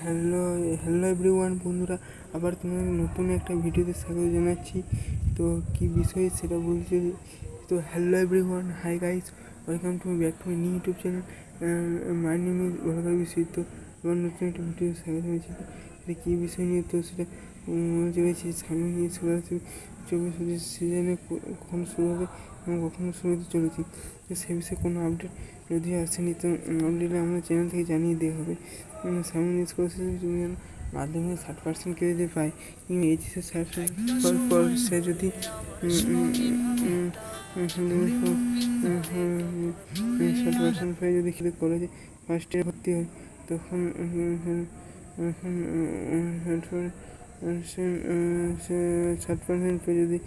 Hello hello everyone বন্ধুরা, আবার তোমাদের নতুন একটা ভিডিওতে স্বাগত জানাচ্ছি। তো কী বিষয় সেটা বলছি। তো hello everyone, hi guys, welcome to back to my new YouTube channel. My name is বলাকার বিষয়। তো আবার নতুন একটা ভিডিও স্বাগত জানাচ্ছি। তো এটা কী বিষয় নিয়ে, তো সেটা চলেছি সামনে নিয়ে চলে আসবে 24-25 সিজনে কখন শুরু হবে এবং কখনো শুরু হতে চলেছি। তো সে বিষয়ে কোনো আপডেট যদি আসেনি, তো আপডেট আমরা চ্যানেল থেকে জানিয়ে দেওয়া হবে। সামনে স্কলারশিপ মাধ্যমিকে 60% কেউ যদি পায়, এইচএসে 60% পর সে যদি 60% পায়, যদি কলেজে ফার্স্ট ইয়ার ভর্তি হয়, তখন 60% পেয়ে যদি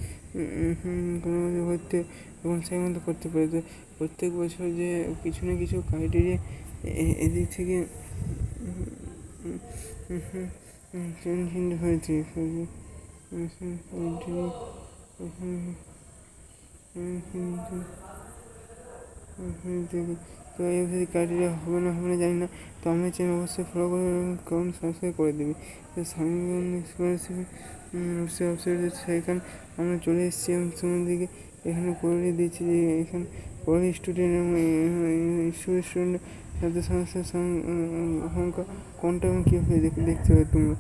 কোনো ভর্তি হয়, তখন সে মতো করতে পারে। তো প্রত্যেক বছর যে কিছু না কিছু ক্রাইটেরিয়া এদিক থেকে চেঞ্জ হয়েছে। তো এই ক্রাইটেরিয়া হবে না জানি না। তো আমার চ্যানেল অবশ্যই ফলো করবে এবং কমেন্ট সাবস্ক্রাইব করে দেবে। তো সামনে স্কলারশিপে সেখানে আমরা চলে এসেছি এবং সময় দিকে এখানে করে দিয়েছি যে এখানে পড়ে স্টুডেন্ট এবং স্টুডেন্ট সাথে সমস্যার সংখ্যা কোনটা এবং কীভাবে দেখতে হবে। তুমি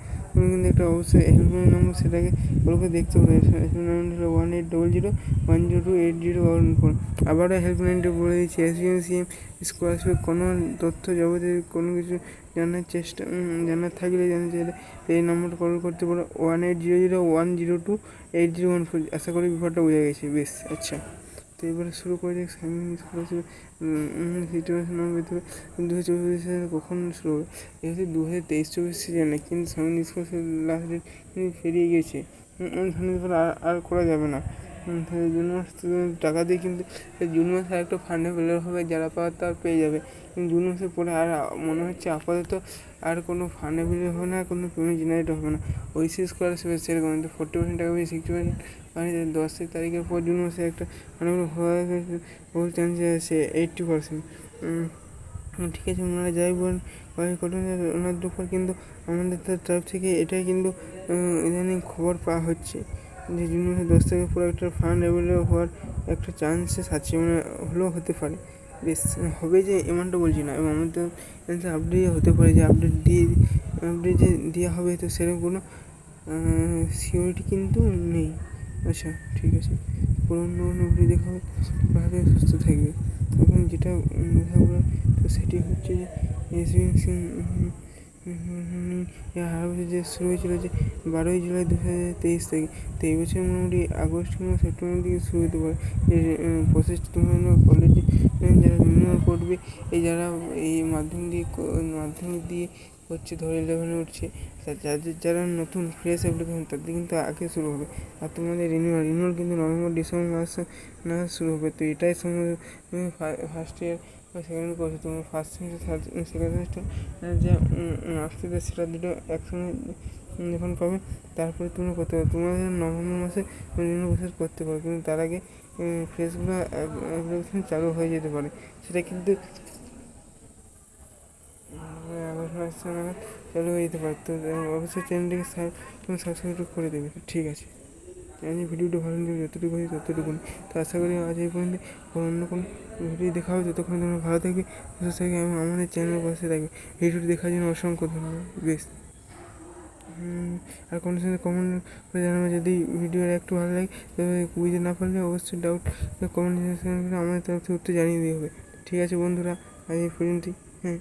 কিন্তু একটা অবশ্যই হেল্পলাইন নম্বর, সেটাকে ওগুলোকে দেখতে হবে। হেল্পলাইন নম্বর হলো 1800-102-8014। আবারও হেল্পলাইনটা বলে দিচ্ছি, SBMCM স্কলারশিপের কোনো তথ্য যাবতীয় কোনো কিছু জানার থাকলে জানতে চাইলে এই নম্বরটা কল করতে পারো 1800-102-8014। আশা করি ব্যাপারটা বোঝা গেছে। বেশ, আচ্ছা, তো এবারে শুরু করে দিই। স্কলারশিপ সিচুয়েশন ভিতরে 2024 সালে কখন শুরু হবে? এই হচ্ছে 2023-24 সিজনে, কিন্তু সামনে স্কলারশিপ লাস্ট ডেট পেরিয়ে গেছে। আর করা যাবে না। জুন মাস টাকা দিয়ে, কিন্তু জুন মাসে আরেকটা ফান্ডে বের হবে, যারা পাওয়ার তার পেয়ে যাবে। কিন্তু জুন মাসের পরে আর মনে হচ্ছে আপাতত আর কোনো ফান্ডে বের হবে না, কোনো পেমেন্ট জেনারেট হবে না। ওইসি স্কলারশিপের সেরকম 40% টাকা পেয়ে 60% মানে 10 তারিখের পর জুন মাসে একটা মানে হওয়ার চান্স আছে 80%। ঠিক আছে, ওনারা যাই বলেন ওনার দুপুর, কিন্তু আমাদের তরফ থেকে এটাই কিন্তু ইদানিং খবর পাওয়া হচ্ছে যে জুন মাসে 10 তারিখের পর একটা ফান্ড অ্যাভেলেবল হওয়ার একটা চান্সেস আছে, মানে হলেও হতে পারে। বেশ, হবে যে এমনটা বলছি না, এবং আমাদের আপডেট হতে পারে যে আপডেট যে দেওয়া হবে, তো সেরকম কোনো সিওরিটি কিন্তু নেই। আচ্ছা, ঠিক আছে, পুরোনো ভিডিও দেখা হবে, ভালো সুস্থ থাকবে। এবং যেটা তো সেটি হচ্ছে যে যে শুরু হয়েছিল যে 12ই জুলাই 2023 থেকে। তো এই বছর মোটামুটি আগস্ট কিংবা সেপ্টেম্বর দিকে শুরু হতে পারে। প্রসেস কলেজে যারা রিনিউয়াল করবে, যারা এই মাধ্যমিক দিয়ে হচ্ছে ধরে 11-এ উঠছে, যারা নতুন ফ্রেশ অ্যাপ্লিকেশন, তাদের কিন্তু আগে শুরু হবে। আর তোমাদের রিনিউয়াল কিন্তু নভেম্বর-ডিসেম্বর মাসে শুরু হবে। তো এটাই সময় তুমি ফার্স্ট ইয়ার বা সেকেন্ড ইয়ার করছো, তোমার ফার্স্ট সেমিস্টার সেকেন্ড সেমিস্টার যে আসতে সেটা দুটো একসঙ্গে যখন পাবে, তারপরে তুমি করতে পারো। তোমাদের নভেম্বর মাসে রিনিউয়াল প্রসেস করতে পারো, কিন্তু তার আগে ফ্রেশগুলো অ্যাপ্লিকেশন চালু হয়ে যেতে পারে। সেটা কিন্তু আগস্ট মাস নাগাদ চালু হয়ে যেতে পারে। তো অবশ্যই চ্যানেলটিকে সাবস্ক্রাইব করে দেবে। ঠিক আছে, জানি ভিডিওটা ভালো লাগবে, যতটুকু হয় ততটুকু। তো আশা করি আজ এই পর্যন্ত অন্য কোনো ভিডিও দেখা হবে। যতক্ষণ তোমরা ভালো থাকবে, সুস্থ থাকবে এবং আমাদের চ্যানেলের পাশে থাকবে। ভিডিওটি দেখার জন্য অসংখ্য ধন্যবাদ। বেশ, আর কোনো সাথে কমেন্ট করে জানাবে যদি ভিডিওর একটু ভালো লাগে। তবে বুঝতে না পারলে অবশ্যই ডাউট কমেন্ট আমাদের তরফ থেকে উত্তর জানিয়ে দিয়ে হবে। ঠিক আছে বন্ধুরা, আজ এই পর্যন্তই। হ্যাঁ।